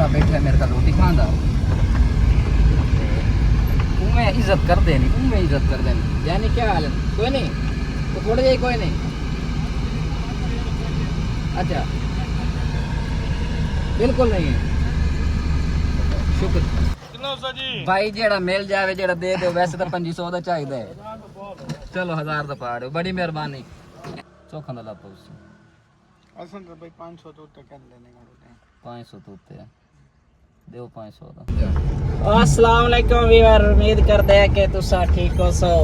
बंदा बैठा है मेरे का रोटी खांदा उमें इज्जत कर देनी उमें इज्जत कर देनी यानी क्या हाल है कोई नहीं तो थोड़े जाए कोई नहीं अच्छा बिल्कुल नहीं है शुक्र भाई जेड़ा मिल जावे जेड़ा दे दो वैसे तो 500 दा चाहिदा है चलो 1000 दा पा दो बड़ी मेहरबानी चोखा दा लापो असन तो भाई 500 तो उत्ते कर लेने का 500 तो उत्ते देओ 500 दा अस्सलाम वालेकुम वीवर उम्मीद करते हैं कि तुसा ठीक हो सो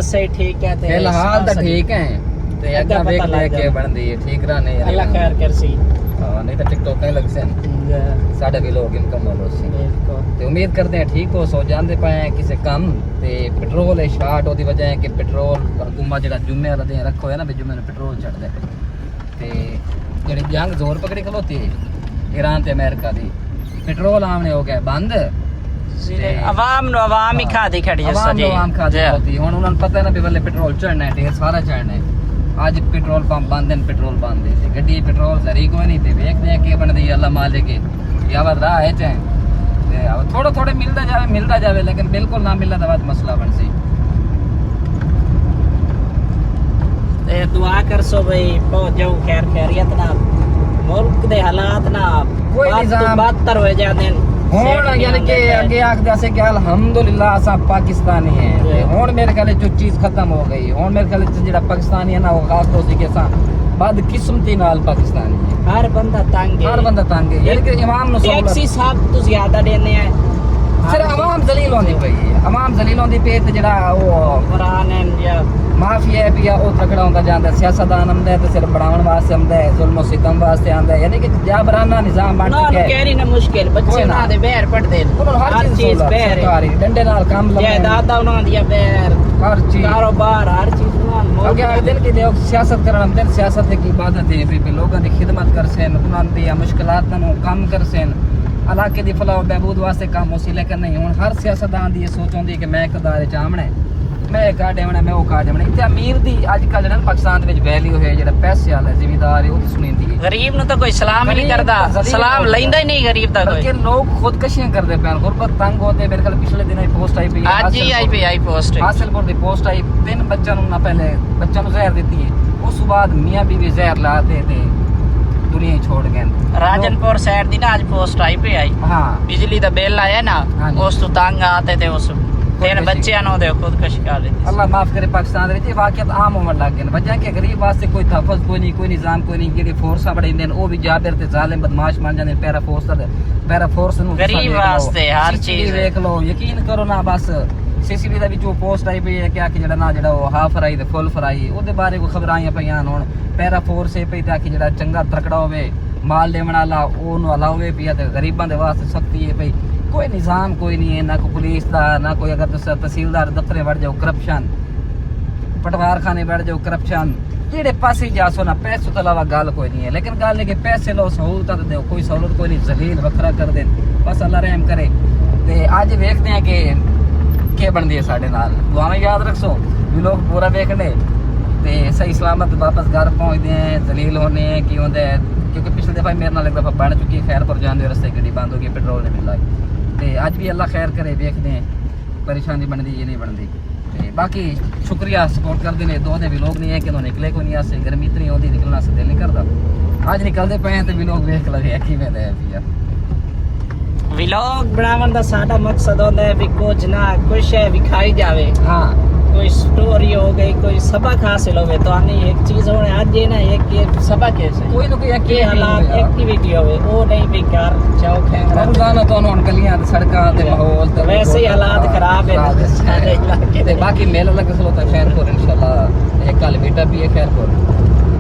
असे ठीक है ते फिलहाल तो ठीक है ते अग्गा वेख ले के बनदी है ठीक रहा नहीं अल्लाह खैर करसी हां नहीं तो टिकटॉक नहीं लग सन साडे भी लोग इनकम हो सी ते उम्मीद करते हैं ठीक हो सो जानते पाए हैं किसे कम ते पेट्रोल है शार्ट ओदी वजह है कि पेट्रोल हुकूमत जेड़ा जुम्मे वाला दिन रखो है ना भी जुम्मे ने पेट्रोल चढ़ दे ते जेड़ी जंग जोर पकड़ी खलोती है ईरान ते अमेरिका दी पेट्रोल आमने हो गया बंद अवाम नो अवाम ही खादी खड़ी है सजी अवाम खादी होती हुन उन्हें पता है ना भी बल्ले पेट्रोल चढ़ना है ढेर सारा चढ़ना है आज पेट्रोल पंप बंद है पेट्रोल बंद है गड्डी पेट्रोल सरी कोई नहीं थे देखते हैं के बनदी अल्लाह मालिक है या वद राह है चाहे अब थोड़ा थोड़े मिलता जावे लेकिन बिल्कुल ना मिलना तो बात मसला बन सी ते दुआ कर सो भाई पहुंच जाओ खैर खैरियत ना मुल्क दे हालात ना कोई निजाम बदतर हो जाते हैं हुन यानी कि आगे आखदे असे कि अल्हम्दुलिल्लाह असा पाकिस्तानी है ते हुन मेरे ख्याल जो चीज खत्म हो गई हुन मेरे ख्याल जेड़ा पाकिस्तानी है ना वो खास तौर से कि असा बदकिस्मती नाल पाकिस्तानी है हर बंदा तंग है यानी कि इमाम नु टैक्सी साहब तो ज्यादा देने हैं सिर्फ अवाम जलील होंदी पई है अवाम जलील होंदी पे ते जेड़ा वो कुरान है या माफिया भी है वो तगड़ा होता जाता है सियासतदान आंदा है तो सिर्फ बढ़ावन वास्ते आंदा है जुल्म और सितम वास्ते आंदा है यानी कि जाबराना निजाम बन चुका है कहरी ना मुश्किल बच्चे ना दे बैर पढ़दे हर चीज बैर सरकारी डंडे नाल काम लगा जायदाद उन्हां दी बैर हर चीज कारोबार हर चीज उन्हां अगे आख दिन कि देखो सियासत करन दिन सियासत की इबादत है भी लोगों की खिदमत कर सेन उन्हां दी मुश्किलात नु कम कर सेन इलाके दी फलाह बहबूद वास्ते काम हो सी लेकिन नहीं हुन हर सियासतदान दी सोच होंदी कि मैं इकदार च आमना मैं काढ़ना मैं वो काढ़ना इतने अमीर दी अजकल जेड़ा पाकिस्तान दे विच वैल्यू है जेड़ा पैसे वाला जिम्मेदार है वो सुनींदी है गरीब नु तो कोई सलाम ही नहीं करदा सलाम लेंदा ही नहीं गरीब दा कोई बल्कि लोग खुदकशियां करदे पैन गुरबत तंग होते मेरे ख्याल पिछले दिन पोस्ट आई पई आज ही आई पोस्ट हासिलपुर दी पोस्ट आई 3 बच्चों नु ना पहले बच्चों नु जहर देती है उस बाद मियां बीवी जहर लाते थे दुनिया छोड़ गए राजनपुर साइड दी ना आज पोस्ट आई पे आई हां बिजली दा बिल आया ना उस तो तंग आते थे उस 3 बच्चे नो दे खुदकशी कर लेते अल्लाह माफ करे पाकिस्तान दे विच वाकयात आम होवन लग गए वजह के गरीब वास्ते कोई तहफ्फुज कोई निजाम कोई नहीं जेडी फोर्स बड़े इंदे ओ भी जाबिर ते जालिम बदमाश मान जांदे पैरा फोर्स नु गरीब वास्ते हर चीज देख लो यकीन करो ना बस सीसीबी दा विच वो पोस्ट आई पई है कि आके जेड़ा ना जेड़ा वो हाफ फ्राई ते फुल फ्राई ओदे बारे को खबरां आईयां पईयां हुन पैरा फोर्स है पई ताकि जेड़ा चंगा तकड़ा होवे माल लेवन वाला ओनु हलावे पिया ते गरीबां दे वास्ते सख्ती है पई कोई निजाम कोई नहीं है ना कोई पुलिस दा ना कोई अगर तहसीलदार दफ्तरे बढ़ जाओ करप्शन पटवार खाने बढ़ जाओ करप्शन जेड़े पासे जासो ना पैसों तो अलावा गल कोई नहीं है लेकिन गल है कि पैसे लो सहूलत दो कोई सहूलत कोई नहीं जलील वखरा कर दे बस अल्लाह रहम करे ते आज देखते हैं कि क्या बनती है साढ़े नाल दुआएं याद रखो भी लोग पूरा देखने ते सही सलामत वापस घर पहुंचते हैं जलील होने हैं कि होंगे क्योंकि पिछले दफा मेरे नाल एक दफा बन चुकी है खैरपुर जाने रस्ते गड्डी बंद हो गई पेट्रोल नहीं मिल रहा ते अज भी अल्लाह खैर करे देखते हैं परेशानी बनती ये नहीं बनती ते बाकी शुक्रिया सपोर्ट करते हैं दो भी लोग नहीं है कि निकले कोई नहीं आसे गर्मी इतनी होती निकलना से दिल नहीं करता अज निकलते पे हैं तो भी लोग देख लगे कि मैं व्लॉग बनावन दा साडा मकसद होंदा है भी कुछ ना कुछ है विखाई जावे हाँ कोई स्टोरी हो गई कोई सबक हासिल होवे तो आनी एक चीज होने आज ये ना एक सबक है कोई ना कोई हालात एक्टिविटी होवे वो नहीं बेकार चौक है रोजाना तो उन गलियां ते सड़कां ते माहौल ते वैसे ही हालात खराब है सारे इलाके ते बाकी मेला लगे सलो तो खैरपुर इंशाल्लाह एक कल मीटअप भी है खैरपुर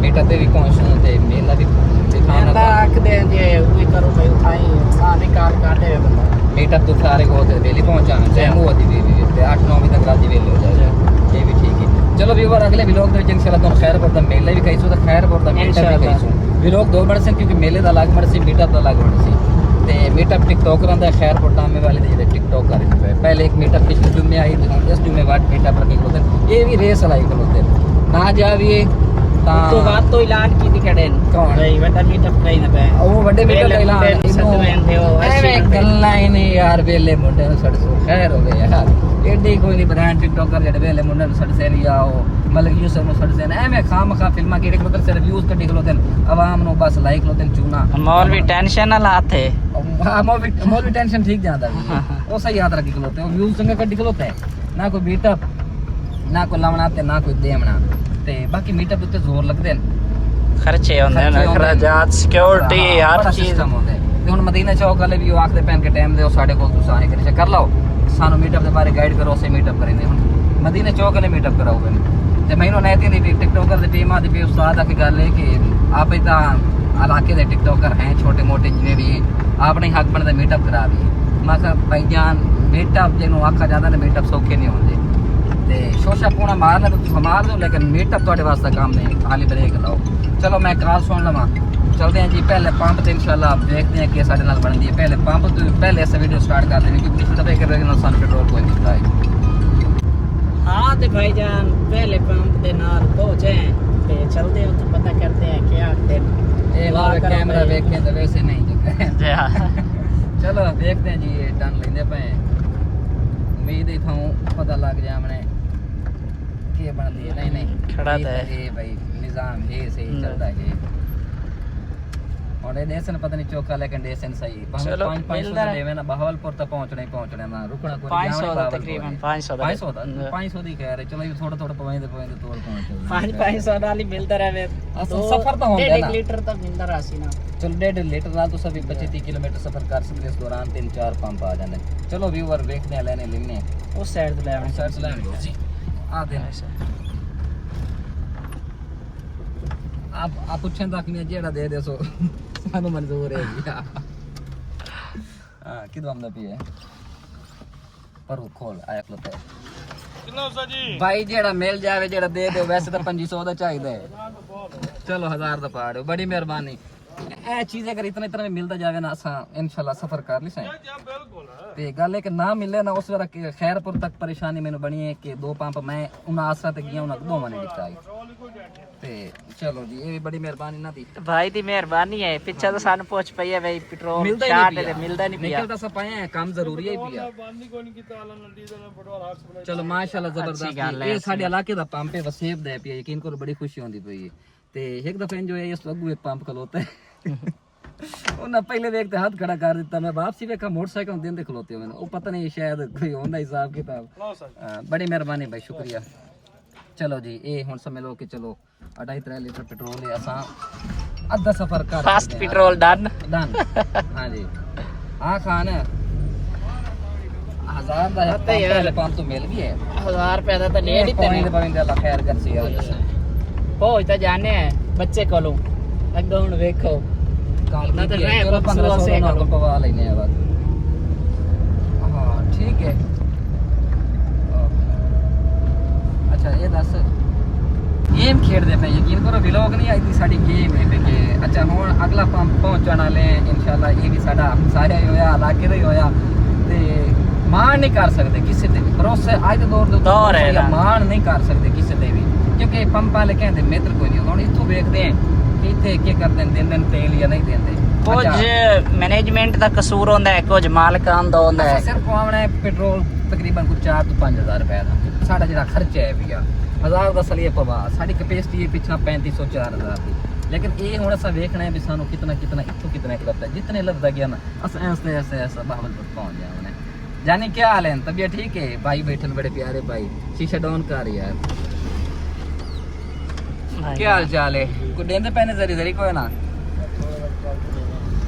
मीटअप पे भी पहुंचूं ते मेला भी दिखाना आख दे जे वही करो भाई उठाई सारे कार काटे बंदा मीटअप तो सारे को होते वेली पहुंचाना टाइम हुआ दी भी 8-9 बजे तक रात वेली हो जाए ये भी ठीक है चलो व्यूअर अगले व्लॉग दे विच इंशाल्लाह तुम खैरपुर दा मेला भी कहीसो ते खैरपुर दा मीटअप भी कहीसो व्लॉग दो बन सन क्योंकि मेले दा अलग बन सी मीटअप दा अलग बन सी ते मीटअप टिकटॉक रंदा खैरपुर टामे वाले दे जेडे टिकटॉक कर रहे पहले एक मीटअप पिछले जुम्मे आई इस जुम्मे बाद मीटअप रखी होते ये भी रेस लाई होते ना जाविए तो बात तो ऐलान की थी कड़े कौन भाई बड़ा मीटअप कहीं ना पे वो बड़े मीटअप ऐलान इनो ਗੱਲਾਂ ਹੀ ਨਹੀਂ ਯਾਰ ਵੇਲੇ ਮੁੰਡੇ ਨੂੰ ਸੜਸੋ ਖੈਰ ਹੋ ਗਏ ਯਾਰ ਐਡੀ ਕੋਈ ਨਹੀਂ ਬ੍ਰਾਂਡ ਟਿਕਟੋਕਰ ਜਿਹੜੇ ਵੇਲੇ ਮੁੰਡੇ ਨੂੰ ਸੜਸੇ ਨਹੀਂ ਆਓ ਮਲਕ ਯੂਸਫ ਨੂੰ ਸੜਸੇ ਨੇ ਐਵੇਂ ਖਾਮਖਾ ਫਿਲਮਾਂ ਕਿਹੜੇ ਕੋਲ ਸਿਰ ਰਿਵਿਊਜ਼ ਕੱਢੀ ਖਲੋਤੇ ਆਵਾਮ ਨੂੰ ਬਸ ਲਾਈਕ ਲੋਤੇ ਚੂਨਾ ਮੌਲਵੀ ਟੈਨਸ਼ਨ ਨਾ ਲਾਤੇ ਮੋਲ ਵੀ ਟੈਨਸ਼ਨ ਠੀਕ ਜਾਂਦਾ ਉਹ ਸਹੀ ਯਾਦ ਰੱਖੀ ਖਲੋਤੇ ਉਹ ਵਿਊਜ਼ ਚੰਗਾ ਕੱਢੀ ਖਲੋਤੇ ਨਾ ਕੋਈ ਮੀਟਅਪ ਨਾ ਕੋਈ ਲਾਉਣਾ ਤੇ ਨਾ ਕੋਈ ਦੇਵਣਾ ਤੇ ਬਾਕੀ ਮੀਟਅਪ ਉੱਤੇ ਜ਼ੋਰ ਲੱਗਦੇ ਨੇ ਖਰਚੇ ਹੁੰਦੇ ਨੇ ਖਰਾਜਾਤ ਸਿਕਿਉਰਿਟੀ ਹਰ ਚੀਜ਼ ਸਿਸਟਮ ਹੁੰਦਾ ਤੇ ਹੁਣ ਮਦੀਨਾ ਚੌਕ ਵਾਲੇ ਵੀ ਉਹ ਆਖਦੇ ਪੈਣ ਕੇ ਟਾਈਮ ਦੇ ਉਹ ਸਾਡੇ ਕੋਲ ਤੁਸੀਂ ਆਏ ਕਰੇ ਕਰ ਲਓ ਸਾਨੂੰ ਮੀਟਅਪ ਦੇ ਬਾਰੇ ਗਾਈਡ ਕਰੋ ਅਸੀਂ ਮੀਟਅਪ ਕरेंगे ਹੁਣ ਮਦੀਨਾ ਚੌਕ ਵਾਲੇ ਮੀਟਅਪ ਕਰਾਓਗੇ ਤੇ ਮੈਨੂੰ ਨੈਤੀ ਦੀ ਵੀ ਟਿਕਟੋਕਰ ਦੀ ਟੀਮ ਆਦੀ ਵੀ ਉਸਤਾਦ ਆ ਕੇ ਗੱਲ ਹੈ ਕਿ ਆਪ ਤਾਂ ਇਲਾਕੇ ਦੇ ਟਿਕਟੋਕਰ ਹੈ ਛੋਟੇ ਮੋਟੇ ਜਿਵੇਂ ਵੀ ਆਪਣੇ ਹੱਕ ਬਣਦਾ ਮੀਟਅਪ ਕਰਾ ਵੀ ਮੈਂ ਕਿਹਾ ਭਾਈ ਜਾਨ ਮੀਟਅਪ ਜਿਹਨੂੰ ਆਖਾ ਜਾਂਦਾ ਨੇ ਮੀਟਅਪ ਸੌਖੇ ਨਹੀਂ ਹੁੰਦੇ ਤੇ ਸ਼ੋਸ਼ਾ ਪੂਣਾ ਮਾਰਨਾ ਤਾਂ ਤੁਸੀਂ ਮਾਰ ਦਿਓ ਲੇਕਿਨ ਮੀਟਅਪ ਤੁਹਾਡੇ ਵਾਸਤੇ ਕੰਮ ਨਹੀਂ ਖਾਲੀ ਬ੍ਰੇਕ ਲਾਓ ਚਲੋ ਮੈਂ ਕਾਲ ਸੁਣ ਲਵਾਂ चलते हैं जी पहले पंप तो इंशाल्लाह देखते हैं कि साढ़े नाल बनती है पहले पंप तो पहले ऐसा वीडियो स्टार्ट कर देंगे क्योंकि पिछले दफे कर रहे हैं सन पेट्रोल कोई नहीं था हाँ तो भाईजान पहले पंप के नाल पहुंचे ते चलते हैं तो पता करते हैं क्या दिन ये वाला कैमरा देखें तो वैसे नहीं चलो देखते हैं जी ये टन लेंदे पे उम्मीद ही था पता लग जाए हमने क्या बनती है नहीं खड़ा था ये भाई निजाम ये सही चलता है और ये डेसन पता नहीं चौका लेकिन डेसन सही चलो 500 लेवे ना बहावलपुर तक पहुंचने ना रुकना कोई 500 दा तकरीबन 500 दी कह रहे चलो ये थोड़ा थोड़ा पवेंदे तोड़ पहुंच 500 वाली मिलता रहे सफर तो होता है ना 1.5 लीटर तक मिलता रासी ना चलो 1.5 लीटर नाल तो सभी 25-30 किलोमीटर सफर कर सकते इस दौरान 3-4 पंप आ जाने चलो व्यूअर देखते हैं लेने उस साइड से ले आने साइड से लेने जी आ दे आप पूछें तक नहीं जेड़ा दे दे सो सानू मंजूर है जी हां किदो हमदा पिए पर खोल आया खलोता कितना उसा जी भाई जेड़ा मिल जावे जेड़ा दे दे वैसे तो 2500 दा चाहिदा है चलो 1000 दा पाड़ो बड़ी मेहरबानी ए चीज अगर इतना इतना में मिलता जावे ना असा इंशाल्लाह सफर कर ली सही ते गल है कि ना मिले ना उस वाला खैरपुर तक परेशानी मेनू बनी है कि 2 पंप मैं उन आसरा ते गया उन दोवां ने दिता ते चलो जी ये भी बड़ी मेहरबानी ना दी भाई दी मेहरबानी है पीछे तो सानू पहुंच पई है भाई पेट्रोल मिलदा शार्ट नहीं ते मिलदा नहीं पिया निकलदा सा पाए हैं काम जरूरी है पिया चलो माशाल्लाह जबरदस्त ये साडे इलाके दा पंप है वसेब दा पिया यकीन करो बड़ी खुशी होंदी पई ते एक दफा जो है इस अगू एक पंप खलोता है उन्हें पहले देखते हाथ खड़ा कर दिता मैं वापसी देखा मोटरसाइकिल देंदे खलोते मैंने वो पता नहीं शायद कोई होंदा हिसाब किताब बड़ी मेहरबानी भाई शुक्रिया चलो जी ये हुन समझ लो कि चलो 2.5-3 लीटर पेट्रोल है असा अद्धा सफर कर फास्ट पेट्रोल डन हां जी हां खान 1000 दा है पंप तो मिल भी है 1000 रुपए दा तो ले नहीं तेने पविंद अल्लाह खैर कर सी पहुंच तो जाने हैं बच्चे कोलों अगे हुन देखो ना तो रहे 1500 ना को पवा लेने आ बात हां ठीक है अच्छा ये दस गेम खेलते पे यकीन करो व्लॉग नहीं आई थी साडी गेम है कि अच्छा हुन अगला पंप पहुंचण वाले इंशाल्लाह ये भी साडा सारे होया इलाके दा ही होया ते मान नहीं कर सकते किसी ते भरोसे आज दे दौर है मान नहीं कर सकते किसी ते भी क्योंकि पंप वाले कहते मित्र कोई नहीं हुन इथों देखते हैं कि इथे क्या करते हैं दिन तेल या नहीं देंदे कुछ मैनेजमेंट दा कसूर होंदा है कुछ मालकां दा होंदा है सिर्फ आवना है पेट्रोल तकरीबन कुछ 4 तो 5000 रुपए दा साडा जेड़ा खर्चा है भैया 1000 दा सलिए पवा साडी कैपेसिटी है पिछा 3500 4000 दी लेकिन ये हुन असा देखना है भी सानू कितना कितना इथों कितना लगता है जितने लगदा गया ना असा ऐसे ऐसे ऐसा बहावलपुर पहुंच जावने जानी क्या हाल है तबीयत ठीक है भाई बैठन बड़े प्यारे भाई शीशा डाउन कर यार क्या हाल चाल है कोई देंदे पैने जरी जरी कोई ना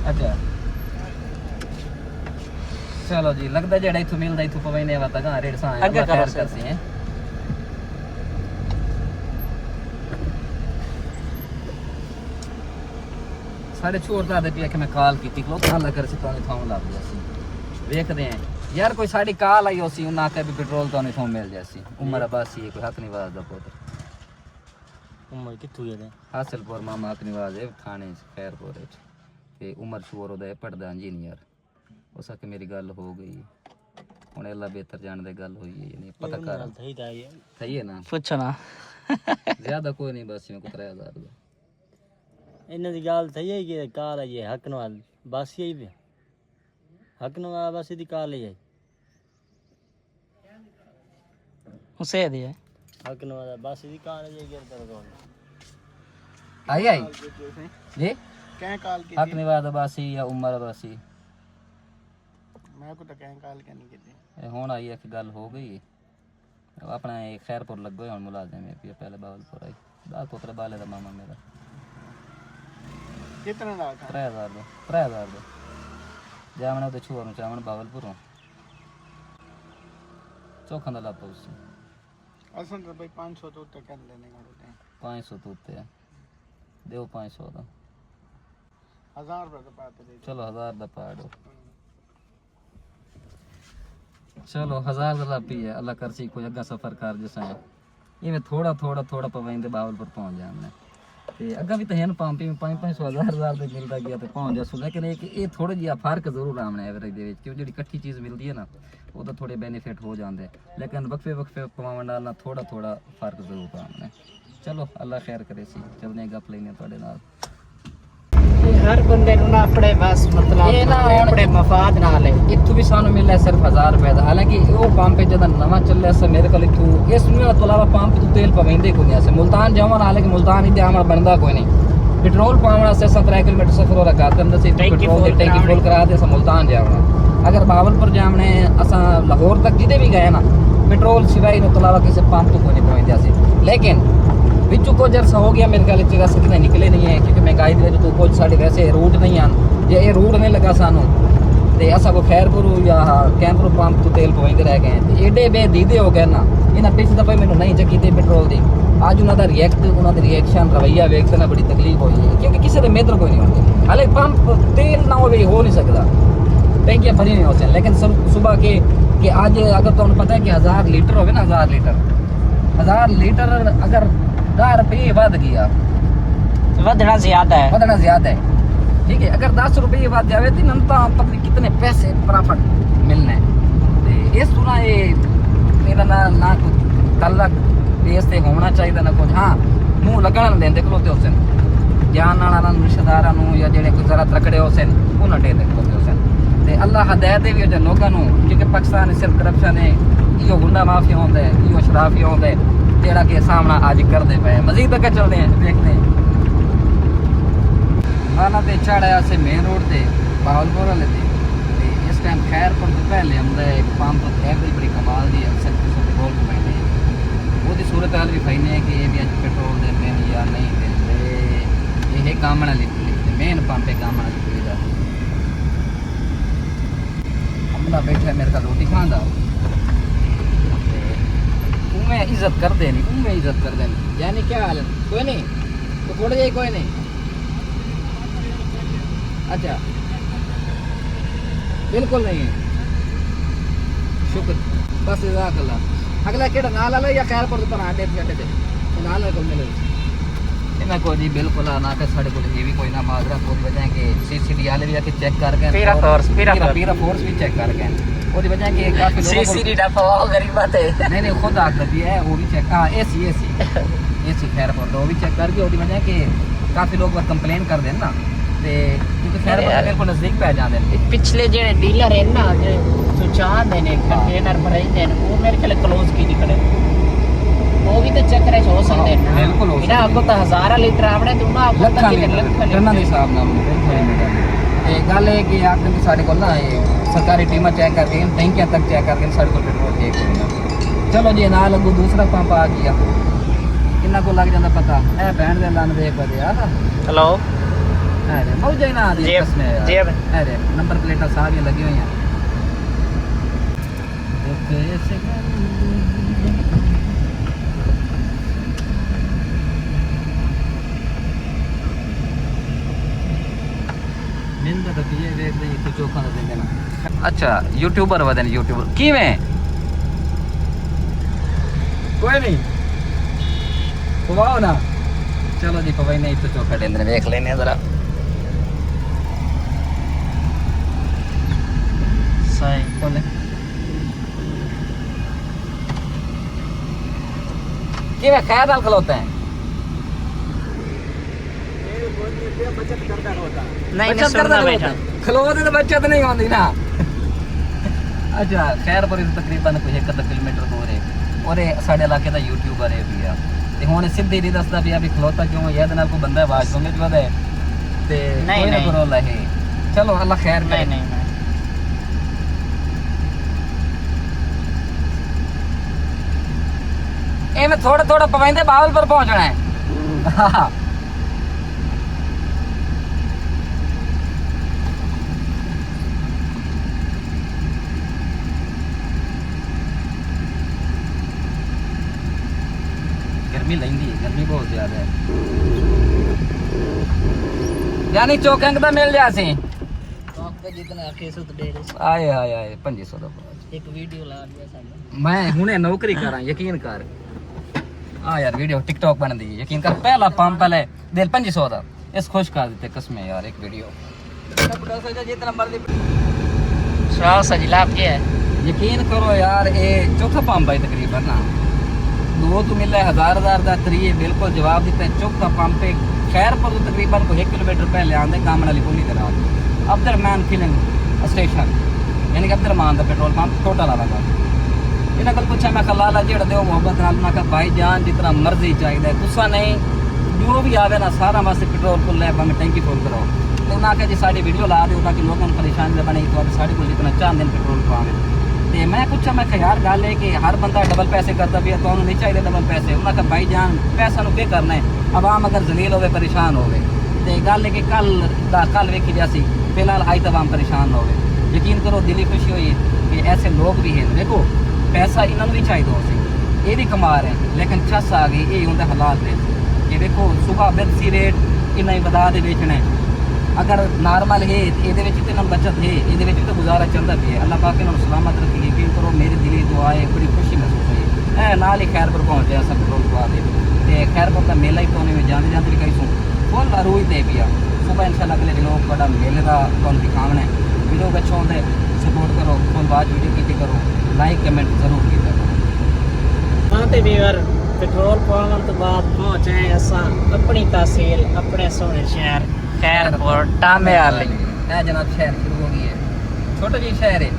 अच्छा चलो जी लगदा जेड़ा इथों मिलदा इथों पवेने वा तक रेड सा आगे करो करसी हैं साढ़े छोड़दा दे पिया कि मैं कॉल कीती लो हाल कर सी पानी थाऊ ला दिया सी देखदे हैं यार कोई साडी कॉल आई होसी उना के भी पेट्रोल तो नहीं थाऊ मिल जासी उमर अब्बासी कोई हक निवाज दा पुत्र उमर कित्थू है हासिलपुर मामा हक निवाज है थाने खैरपुर है ते उमर शोर ओदा पढ़दा इंजीनियर उस के मेरी गल हो गई हुन अल्लाह बेहतर जानदे गल होई है नहीं पता कर सही है ना पूछो ना ज्यादा कोई नहीं बस में 3000 दा इन्हां दी गल सही है कि काल है ये हक नवाल बस यही पे हक नवा बस दी कॉल है उसे दिया हक नवा बस दी कॉल है गिर कर कौन आई आई जी कह कॉल की हक निवाद बासी या उमर बासी मैं को तो कह कॉल के नहीं की ਹੁਣ ਆਈ ਇੱਕ ਗੱਲ ਹੋ ਗਈ ਆਪਣਾ ਇਹ ਖੈਰਪੁਰ ਲੱਗੋ ਹੁਣ ਮੁਲਾਜ਼ਮ ਹੈ ਪਹਿਲੇ ਬਾਵਲਪੁਰ ਆਈ ਦਾ ਪੁੱਤਰ ਬਾਲੇ ਦਾ ਮਾਮਾ ਮੇਰਾ कितना लाख 3000 ਦਾ ਜਾਵਣਾ ਤੇ ਛੋਰ ਨੂੰ ਚਾਵਣ ਬਾਵਲਪੁਰੋਂ ਚੋਖਾਂ ਦਾ ਲਾਪਾ ਉਸ असन तो भाई 500 तो उत्ते कर लेने का होते हैं 500 ਤੋਂ ਉੱਤੇ ਆ ਦਿਓ 500 ਦਾ 1000 रुपए का पाते दे ਚਲੋ 1000 ਦਾ ਪਾ ਦਿਓ ਚਲੋ 1000 ਦਾ ਲਾਪੀ ਹੈ ਅੱਲਾ ਕਰਸੀ ਕੋਈ ਅੱਗਾ ਸਫਰ ਕਰ ਜਿਸਾਂ ਇਵੇਂ ਥੋੜਾ ਪਵੈਂਦੇ ਬਾਵਲਪੁਰ ਪਹੁੰਚ ਜਾਂਦੇ ਤੇ ਅੱਗਾ ਵੀ ਤਾਂ ਹਨ ਪੰਪੀ ਵਿੱਚ 500 1000 ਦੇ ਮਿਲਦਾ ਗਿਆ ਤੇ ਪਹੁੰਚ ਜਾਸੂ ਲੇਕਿਨ ਇਹ ਥੋੜਾ ਜਿਹਾ ਫਰਕ ਜ਼ਰੂਰ ਆਮਣਾ ਐਵਰੇਜ ਦੇ ਵਿੱਚ ਕਿਉਂ ਜਿਹੜੀ ਇਕੱਠੀ ਚੀਜ਼ ਮਿਲਦੀ ਹੈ ਨਾ ਉਹਦਾ ਥੋੜੇ ਬੈਨੀਫਿਟ ਹੋ ਜਾਂਦੇ ਲੇਕਿਨ ਵਕਫੇ ਪਵਾਉਣ ਨਾਲ ਥੋੜਾ ਫਰਕ ਜ਼ਰੂਰ ਆਮਣਾ ਚਲੋ ਅੱਲਾ ਖੈਰ ਕਰੇ ਸੀ ਚਲਨੇ ਗੱਪ ਲੈਨੇ ਤੁਹਾਡੇ ਨਾਲ हर बंदे नु ना अपने बस मतलब ये ना अपने मफाद नाल है इत्थू भी सानू मिलना सिर्फ 1000 रुपए ਦਾ ਹਾਲਾਂਕਿ ਉਹ ਪੰਪ ਜਦ ਨਵਾਂ ਚੱਲਿਆ ਸੀ ਮੇਰੇ ਕੋਲ ਇਥੋਂ ਇਸ ਨੂੰ ਤੋਂ ਇਲਾਵਾ ਪੰਪ ਤੋਂ ਤੇਲ ਪਵੈਂਦੇ ਕੋਈ ਨਹੀਂ ਸੀ ਮੁਲਤਾਨ ਜਾਵਾਂ ਹਾਲਾਂਕਿ ਮੁਲਤਾਨ ਹੀ ਆਮਣ ਬਣਦਾ ਕੋਈ ਨਹੀਂ ਪੈਟਰੋਲ ਪਾਉਣ ਵਾਸਤੇ 17 ਕਿਲੋਮੀਟਰ ਸਫ਼ਰ ਹੋ ਰਹਾ ਕਰਦਾ ਸੀ ਪੈਟਰੋਲ ਦੀ ਟੈਂਕੀ ਫੁੱਲ ਕਰਾ ਦੇ ਸ ਮੁਲਤਾਨ ਜਾਵਣਾ ਅਗਰ ਬਾਵਲਪੁਰ ਜਾਵਣੇ ਅਸਾਂ ਲਾਹੌਰ ਤੱਕ ਜਿਹਦੇ ਵੀ ਗਏ ਨਾ ਪੈਟਰੋਲ ਸਿਵਾਏ ਨੂੰ ਤੋਂ ਇਲਾਵਾ ਕਿਸੇ ਪੰਪ ਤੋਂ ਕੋਈ ਨਹੀਂ ਪਵੈਂਦਾ ਸੀ ਲੇਕਿਨ ਵਿੱਚੋਂ ਕੁਝ ਅਰਸਾ ਹੋ ਗਿਆ ਮੇਰੇ ਖਿਆਲ ਚ ਰਸਤੇ ਕਿਤੇ ਨਿਕਲੇ ਨਹੀਂ ਹੈ ਕਿਉਂਕਿ ਮਹਿੰਗਾਈ ਦੇ ਵਿੱਚ ਤੋਂ ਕੁਝ ਸਾਡੇ ਵੈਸੇ ਰੂਟ ਨਹੀਂ ਹਨ ਜੇ ਇਹ ਰੂਟ ਨਹੀਂ ਲੱਗਾ ਸਾਨੂੰ ਤੇ ਅਸਾਂ ਕੋ ਖੈਰਪੁਰ ਜਾਂ ਕੈਂਪਰ ਪੰਪ ਤੋਂ ਤੇਲ ਪਵਾਉਂਦੇ ਰਹਿ ਗਏ ਤੇ ਏਡੇ ਬੇਦੀਦੇ ਹੋ ਗਏ ਨਾ ਇਹਨਾਂ ਪਿਛਲੇ ਦਫਾ ਮੈਨੂੰ ਨਹੀਂ ਚੱਕੀ ਤੇ ਪੈਟਰੋਲ ਦੀ ਅੱਜ ਉਹਨਾਂ ਦਾ ਉਹਨਾਂ ਦੇ ਰਿਐਕਸ਼ਨ ਰਵਈਆ ਵੇਖ ਕੇ ਨਾ ਬੜੀ ਤਕਲੀਫ ਹੋਈ ਹੈ ਕਿਉਂਕਿ ਕਿਸੇ ਦੇ ਮਿੱਤਰ ਕੋਈ ਨਹੀਂ ਹੁੰਦੇ ਹਾਲੇ ਪੰਪ ਤੇਲ ਨਾ ਹੋਵੇ ਹੋ ਨਹੀਂ ਸਕਦਾ ਟੈਂਕੀਆਂ ਭਰੀ ਨਹੀਂ ਹੋ ਸਕਦੀਆਂ ਲੇਕਿਨ ਸਵੇਰ ਕਿ ਅੱਜ ਅਗਰ ਤੁਹਾਨੂੰ ਪਤਾ ਹੈ ਕਿ 1000 ਲੀਟਰ ਹੋਵੇ ਨਾ 1000 ਲੀਟਰ ਅਗਰ 10 रुपये बढ़ गया ਵਧਣਾ ਜ਼ਿਆਦਾ ਹੈ ठीक है अगर 10 रुपये बढ़ जावे तो नंता पता नहीं कितने पैसे प्रॉफिट मिलने ते इस सुना ये मेरा ना तलक बेस ते होना चाहिए ना कुछ हाँ मुंह लगन ना देंदे खलोते हुसन जान नाल रिश्तेदारां नु या जेड़े कोई जरा तकड़े हुसन उन्हां देंदे खलोते हुसन ते अल्लाह हदायत दे जो लोकां नु क्योंकि पाकिस्तान सिर्फ करप्शन है इहो गुंडा माफिया होंदा है इहो शराफिया होंदा है ਜਿਹੜਾ ਕਿ ਸਾਹਮਣਾ ਅੱਜ ਕਰਦੇ ਪਏ ਮਜ਼ੀਦ ਤੱਕ ਚੱਲਦੇ ਆਂ ਦੇਖਦੇ ਆਂ ਆਨਾ ਤੇ ਚੜਿਆ ਸੇ ਮੇਨ ਰੋਡ ਤੇ ਬਾਵਲਪੁਰ ਵਾਲੇ ਤੇ ਇਸ ਟਾਈਮ ਖੈਰਪੁਰ ਤੋਂ ਪਹਿਲੇ ਹੁੰਦਾ ਇੱਕ ਪੰਪ ਹੈ ਬੜੀ ਕਮਾਲ ਦੀ ਅਕਸਰ ਕਿਸੇ ਦੇ ਕੋਲ ਪੈਂਦੇ ਉਹਦੀ ਸੂਰਤ ਹਾਲ ਵੀ ਫਾਈਨੇ ਕਿ ਇਹ ਵੀ ਅੱਜ ਪੈਟਰੋਲ ਦਿੰਦੇ ਨੇ ਜਾਂ ਨਹੀਂ ਦਿੰਦੇ ਇਹ ਕੰਮ ਨਾਲ ਲਿਖਦੇ ਮੇਨ ਪੰਪ ਹੈ ਕੰਮ ਨਾਲ ਲਿਖਦਾ ਹਮਲਾ ਬੈਠਾ ਮੇਰੇ ਕੋਲ ਰੋਟੀ ਖਾਂਦਾ मैं इज्जत कर देनी उनमें इज्जत कर देनी यानी क्या हाल है कोई नहीं तो थोड़ा जाए कोई नहीं अच्छा बिल्कुल नहीं है शुक्र बस जज़ाकल्लाह अगला केड़ा नाल वाला या खैर पर तो आटे थे नाल को मिले इन्हें को जी बिल्कुल ना के साढ़े को ये भी कोई ना माजरा कोई वजह के सीसीडी वाले भी आके चेक कर गए पीरा फोर्स भी चेक कर गए ਉਹਦੀ ਵਜ੍ਹਾ ਕਿ ਕਾਫੀ ਲੋਕ ਸੀਸੀਡੀ ਦਾ ਪਵਾਓ ਗਰੀਬਾਂ ਤੇ ਨਹੀਂ ਖੁਦ ਆਖਦੀ ਹੈ ਉਹ ਵੀ ਚੈੱਕ ਹਾਂ ਏਸੀ ਖੈਰ ਪਰ ਉਹ ਵੀ ਚੈੱਕ ਕਰਕੇ ਉਹਦੀ ਵਜ੍ਹਾ ਕਿ ਕਾਫੀ ਲੋਕ ਕੰਪਲੇਨ ਕਰਦੇ ਨੇ ਨਾ ਤੇ ਕਿਉਂਕਿ ਖੈਰ ਪਰ ਮੇਰੇ ਕੋਲ ਨਜ਼ਦੀਕ ਪੈ ਜਾਂਦੇ ਨੇ ਪਿਛਲੇ ਜਿਹੜੇ ਡੀਲਰ ਹਨ ਨਾ ਜਿਹੜੇ ਸੁਚਾਉਂਦੇ ਨੇ ਕੰਟੇਨਰ ਭਰਾਈਦੇ ਨੇ ਉਹ ਮੇਰੇ ਕੋਲ ਕਲੋਜ਼ ਕੀ ਨਿਕਲੇ ਉਹ ਵੀ ਤਾਂ ਚੱਕਰੇ ਹੋ ਸਕਦੇ ਨੇ ਬਿਲਕੁਲ ਹੋ ਇਹਨਾਂ ਅੱਗੋਂ ਤਾਂ ਹਜ਼ਾਰਾਂ ਲੀਟਰ ਆਵਣੇ ਤੁਮਾ ਲੱਖਾਂ ਦੇ ਹਿਸਾਬ ਨਾਲ ਇਹ ਗੱਲ ਹੈ ਕਿ ਆਖਦੇ ਕਿ ਸਾਡੇ ਕੋਲ ਨਾ ਇਹ ਸਰਕਾਰੀ ਟੀਮਾਂ ਚੈੱਕ ਕਰਕੇ ਟੈਂਕੀਆਂ ਤੱਕ ਚੈੱਕ ਕਰਕੇ ਸਾਡੇ ਕੋਲ ਪੈਟਰੋਲ ਚੈੱਕ ਹੋਣਾ ਚਲੋ ਜੀ ਨਾਲ ਲੱਗੂ ਦੂਸਰਾ ਪੰਪ ਆ ਗਿਆ ਕਿੰਨਾ ਕੋ ਲੱਗ ਜਾਂਦਾ ਪਤਾ ਇਹ ਬੈਂਡ ਦੇ ਲੰਨ ਦੇ ਪਦੇ ਆ ਹੈਲੋ ਅਰੇ ਮੌਜਾ ਨਾ ਦੀ ਕਸਮੇ ਜੀ ਅਰੇ ਨੰਬਰ ਪਲੇਟਾਂ ਸਾਰੀਆਂ ਲੱਗੀਆਂ ਹੋਈਆਂ ਮਿੰਦਾ ਤਾਂ ਇਹ ਵੇਖਦੇ ਇੱਕ ਚੋਖਾਂ ਦਾ ਦਿੰਦੇ ਨਾ ਅੱਛਾ ਯੂਟਿਊਬਰ ਵਦੇ ਨੇ ਯੂਟਿਊਬਰ ਕਿਵੇਂ ਕੋਈ ਨਹੀਂ ਪਵਾਓ ਨਾ ਚਲੋ ਜੀ ਪਵਾਈ ਨਹੀਂ ਤਾਂ ਚੋਖਾ ਦਿੰਦੇ ਨੇ ਵੇਖ ਲੈਨੇ ਜ਼ਰਾ ਸਹੀ ਕੋਲੇ ਕਿਵੇਂ ਖੈਰ ਨਾਲ ਖਲੋਤੇ ਹੈ नहीं नहीं सुनना बेटा खलोते तो बचत नहीं होती ना अच्छा खैरपुर से तकरीबन कोई 1 किलोमीटर दूर है और साढ़े इलाके का यूट्यूबर है भी आ ते हुण सिद्धि नहीं दसदा भी अभी खलोता क्यों ये नाल कोई बंदा आवाज सुन में वदे ते नहीं नहीं करो लहे चलो अल्लाह खैर करे नहीं नहीं ए मैं थोड़ा थोड़ा पवेंदे बावलपुर पहुंचना है गर्मी लेंदी है गर्मी बहुत ज्यादा है यानी चौकंग दा मिल जा सी आपको जितना आखे सो तो डेढ़ आए आए आए 500 दा एक वीडियो ला दिया साਡਾ मैं हुने नौकरी करा यकीन कर आ यार वीडियो टिकटॉक बन दी यकीन कर पहला पंप पहले दिल 500 दा इस खुश कर देते कसम है यार एक वीडियो जितना मर्जी शाह सजला क्या है यकीन करो यार ये चौथा पंप है तकरीबन ना दो तो मिला है 1000 दा त्रीए बिल्कुल जवाब दिता है चौथा पंप है खैरपुर तो तकरीबन को 1 किलोमीटर पहले आंदे कामन वाली पुली दे नाल अब्दुलरहमान फिलिंग स्टेशन यानी कि अब्दुलरहमान दा पेट्रोल पंप टोटल वाला इन्हें कल पूछा मैं लाला जेड़ा दो मोहब्बत नाल मैं कहा भाई जान जितना मर्जी चाहिए तुसा नहीं जो भी आवे ना सारा वास्ते पेट्रोल फुल है भाਵੇਂ टैंकी फुल करो तो उन्हें आखिया जी साड़ी वीडियो ला दो ताकि लोगों को परेशानी न बने तो साढ़े को जितना चाह दिन पेट्रोल पावे ते मैं पूछा मैं कहा यार गल है कि हर बंदा डबल पैसे करता भी है तो नहीं चाहिए डबल पैसे उन्हें कहा भाई जान पैसा नु क्या करना है आवाम अगर जलील होवे परेशान होवे ते गल है कि कल वेखी जासी फिलहाल आज तो आवाम परेशान ना होवे यकीन करो दिली खुशी हुई कि ऐसे लोग भी हैं देखो पैसा इन्होंने भी चाहिए हो सी ये भी कमा रहे हैं लेकिन छस आ गई ये उनके हालात ने कि देखो सुबह बिरसी रेट इन्ना ही बता दे बेचना है अगर नॉर्मल है ये तो बचत है ये तो गुजारा चलता भी है अल्लाह पाक इन्होंने सलामत रखी यकीन करो मेरी दिली दुआ है बड़ी खुशी महसूस हुई है नाल ही खैरपुर पहुँच गया सब पेट्रोल पा दे खैरपुर का मेला ही तो उन्हें जाते जाते भी कहीं सुन फुल अरूज दे पिया सुबह इंशाल्लाह अगले लोग बड़ा मेले का तुम दिखावना है वीडियो अच्छा होता है सपोर्ट करो फुल बात वीडियो की करो लाइक कमेंट जरूर की करो हाँ ते व्यूअर पेट्रोल पावन तो बाद पहुंचे असा अपनी तहसील अपने सोने शहर खैरपुर टामे वाली ए जनाब शहर शुरू हो गई है छोटा जी शहर है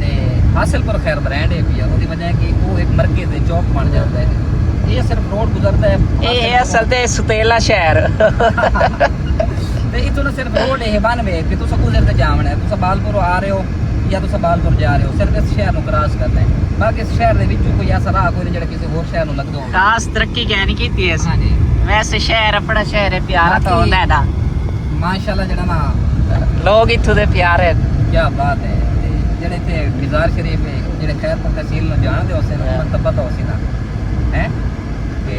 ते हासिलपुर खैर ब्रांड है भी ਉਹਦੀ वजह कि वो एक मरकज है चौक बन जाता है ये सिर्फ रोड गुजरता है ये असल ते सुतेला शहर ते इथों ना सिर्फ रोड है बन वे कि तुसा गुजरते जावना है तुसा बालपुर आ रहे हो या तुसा बालपुर जा रहे हो सिर्फ इस शहर ਨੂੰ क्रॉस करना है बाकी इस शहर ਦੇ ਵਿੱਚੋਂ ਕੋਈ ਐਸਾ ਰਾਹ ਕੋਈ ਜਿਹੜਾ ਕਿਸੇ ਹੋਰ ਸ਼ਹਿਰ ਨੂੰ ਲੱਗਦਾ ਹੋਵੇ खास तरक्की क्या नहीं की थी हाँ जी वैसे शहर अपना शहर है प्यारा तो होता है ना माशाल्लाह ਜਿਹੜਾ ਨਾ लोग इथों दे प्यारे ਕੀ ਬਾਤ ਹੈ ਜਿਹੜੇ ਤੇ ਬਾਜ਼ਾਰ ਸ਼ਰੀਫ ਹੈ ਜਿਹੜੇ ਖੈਰਪੁਰ ਤਹਿਸੀਲ ਨੂੰ ਜਾਣਦੇ ਹੋ ਸਨ ਉਹਨਾਂ ਨੂੰ ਪਤਾ ਹੋ ਸੀ ਨਾ ਹੈ ਕਿ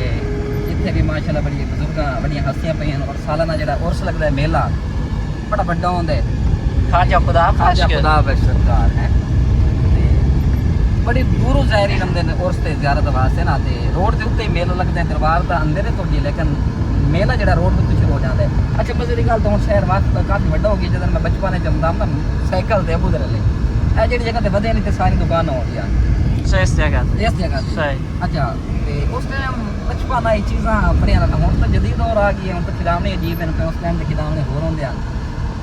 ਇੱਥੇ ਵੀ ਮਾਸ਼ਾਅੱਲਾ ਬੜੀ ਬਜ਼ੁਰਗਾਂ ਬੜੀਆਂ ਹਸਤੀਆਂ ਪਈਆਂ ਔਰ ਸਾਲਾਨਾ ਜਿਹੜਾ ਉਰਸ ਲੱਗਦਾ ਹੈ ਮੇਲਾ ਬੜਾ ਵੱਡਾ ਹੁੰਦਾ ਹੈ खाजा खुदा ਖਾਜਾ ਖੁਦਾ ਬਖਸ਼ ਸਰਕਾਰ ਹੈ ਤੇ ਬੜੀ ਦੂਰੋਂ ਜ਼ਾਇਰੀ ਲੰਦੇ ਨੇ ਉਰਸ ਤੇ ਜ਼ਿਆਰਤ ਵਾਸਤੇ ਨਾ ਤੇ ਰੋਡ ਦੇ ਉੱਤੇ ਮੇਲਾ ਲੱਗਦਾ ਹੈ ਦਰਬਾਰ ਦਾ ਅੰਦਰ ਹੈ ਤੁਹਾਡੀ ਲੇਕਿਨ ਮੇਲਾ ਜਿਹੜਾ ਰੋਡ ਦੇ ਉੱਤੇ ਸ਼ੁਰੂ ਹੋ ਜਾਂਦਾ ਹੈ ਅੱਛਾ ਬਸ ਇਹਦੀ ਗੱਲ ਤਾਂ ਹੁਣ ਸ਼ਹਿਰ ਵਾਸਤੇ ਕਾਫੀ ਵੱਡਾ ਹੋ ਗਿਆ ਜਦੋਂ ਮੈਂ ਬਚਪਨ ਵਿੱਚ ਜੰਮਦਾ ਨਾ ਸਾਈਕਲ ਤੇ ਅਬੂਦਰ ਲਈ ਇਹ ਜਿਹੜੀ ਜਗ੍ਹਾ ਤੇ ਵਧੇ ਨਹੀਂ ਤੇ ਸਾਰੀ ਦੁਕਾਨਾਂ ਹੁੰਦੀਆਂ इस जगह ਇਸ ਜਗ੍ਹਾ ਤੇ सही ਅੱਛਾ ਤੇ ਉਸ ਟਾਈਮ ਬਚਪਨ ਆਈ ਚੀਜ਼ਾਂ ਬੜੀਆਂ ਨਾ ਹੁਣ ਤਾਂ ਜਦੀਦ ਦੌਰ ਆ ਗਈ ਹੁਣ ਤਾਂ ਖਿਡਾਵਣੇ ਅਜੀਬ ਹਨ ਉਸ ਟਾਈਮ ਦੇ ਖਿਡਾਵਣੇ ਹੋਰ ਹੁੰਦੇ ਹਨ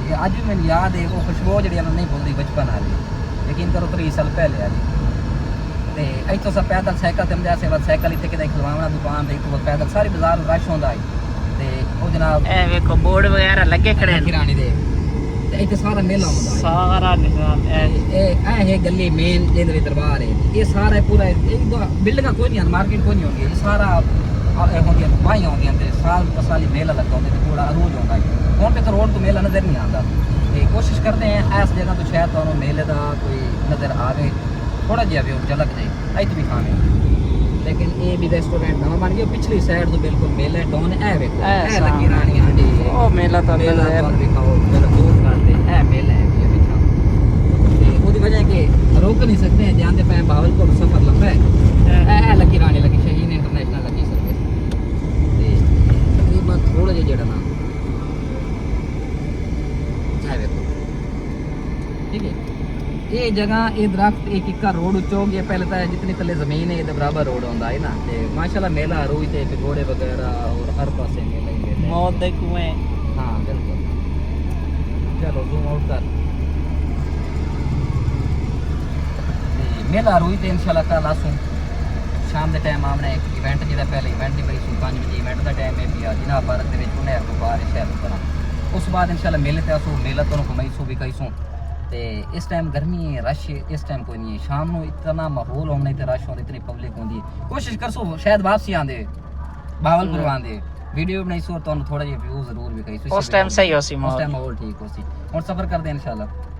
ਤੇ ਅੱਜ ਵੀ ਮੈਨੂੰ ਯਾਦ ਹੈ ਉਹ ਖੁਸ਼ਬੂ ਜਿਹੜੀ ਨਹੀਂ ਭੁੱਲਦੀ ਬਚਪਨ ਵਾਲੀ ਯਕੀਨ ਕਰੋ 30 ਸਾਲ ਪਹਿਲੇ ਆ ਜੀ ਤੇ ਇੱਥੋਂ ਸਭ ਪੈਦਲ ਸਾਈਕਲ ਤੇ ਹੁੰਦੇ ਸੀ ਸਾਈਕਲ ਇੱਥੇ ਕਿਤੇ ਖਲਵਾਉਣਾ ਦੁਕਾਨ ਤੇ ਇੱਥੋਂ ਪੈਦਲ ਸਾਰੀ ਬਾਜ਼ਾਰ ਰਸ਼ ਹੁੰਦਾ ਹੈ ਤੇ ਉਹ ਜਨਾਬ ए देखो बोर्ड वगैरह लगे खड़े हैं ਕਿਰਾਣੇ ਦੇ ਤੇ ਇੱਥੇ ਸਾਰਾ ਮੇਲਾ ਹੁੰਦਾ ਹੈ सारा निजाम ਇਹ ਗਲੀ ਮੇਨ ਜਿਹਦੇ ਵਿੱਚ ਦਰਬਾਰ ਹੈ ਇਹ ਸਾਰਾ ਪੂਰਾ ਬਿਲਡਿੰਗਾਂ ਕੋਈ ਨਹੀਂ ਹਨ ਮਾਰਕੀਟ ਕੋਈ ਨਹੀਂ ਹੁੰਦੀ ਇਹ ਸਾਰਾ ਇਹ ਹੁੰਦੀਆਂ ਬਾਈਆਂ ਹੁੰਦੀਆਂ ਤੇ ਸਾਲ ਮੇਲਾ ਲੱਗਾ ਹੁੰਦਾ ਤੇ ਪੂਰਾ ਅਰੂਜ ਹੁੰਦਾ ਹੈ ਹੁਣ ਤੇ ਰੋਡ ਤੋਂ ਮੇਲਾ ਨਜ਼ਰ ਨਹੀਂ ਆਉਂਦਾ ਤੇ ਕੋਸ਼ਿਸ਼ ਕਰਦੇ ਹਾਂ ਇਸ ਜਗ੍ਹਾ ਤੋਂ ਸ਼ਾਇਦ ਤੁਹਾਨੂੰ ਮੇਲੇ ਦਾ ਕੋਈ ਨਜ਼ਰ ਆਵੇ ਥੋੜਾ ਜਿਹਾ ਵੀ ਝਲਕ ਜਾਏ ਇੱਥੇ ਵੀ ਖਾਣੇ लेकिन ये भी रेस्टोरेंट नवा बन गया पिछली साइड तो बिल्कुल मेला डॉन है देखो है लगी रानी हांडी ओ मेला तो मेला तो दिखाओ जरा दूर करते है मेला है भी अभी ते ओदी वजह के रोक नहीं सकते हैं जानते पे भावलपुर सफर लंबा है है लगी रानी लगी शहीन इंटरनेशनल लगी सर्विस ते तकरीबन थोड़ा जिहा जेड़ा ना है देखो ठीक है ये जगह ये दरख्त एक इक्का रोड उच्चो गया पहले तो जितनी थले जमीन है ये बराबर रोड होंदा है ना ते माशाल्लाह मेला रोई ते घोड़े वगैरह और हर पासे मेला ही मेला मौत दे कुएं हाँ बिल्कुल। चलो जूम आउट कर मेला रोई तो इंशाल्लाह कल आसूं शाम के टाइम आमने एक इवेंट जो पहले इवेंट नहीं पई 5 बजे इवेंट का टाइम है पिया जिना पार्क के उन्हें बाहर शहर तरह उस बाद इंशाल्लाह मेले ते आसूं मेला तो घुमाईसूं भी कईसूं ते इस टाइम गर्मी है रश इस टाइम कोई नहीं है शाम को इतना माहौल होने ते रश होंदे इतनी पब्लिक होंदी कोशिश करसो शायद वापसी आंदे भावलपुर आंदे वीडियो बनाईसो तो थोड़ा जिहा व्यू जरूर भी कईसो उस टाइम सही होसी उस माहौल टाइम माहौल ठीक होसी हुण सफर करदे इंशाल्लाह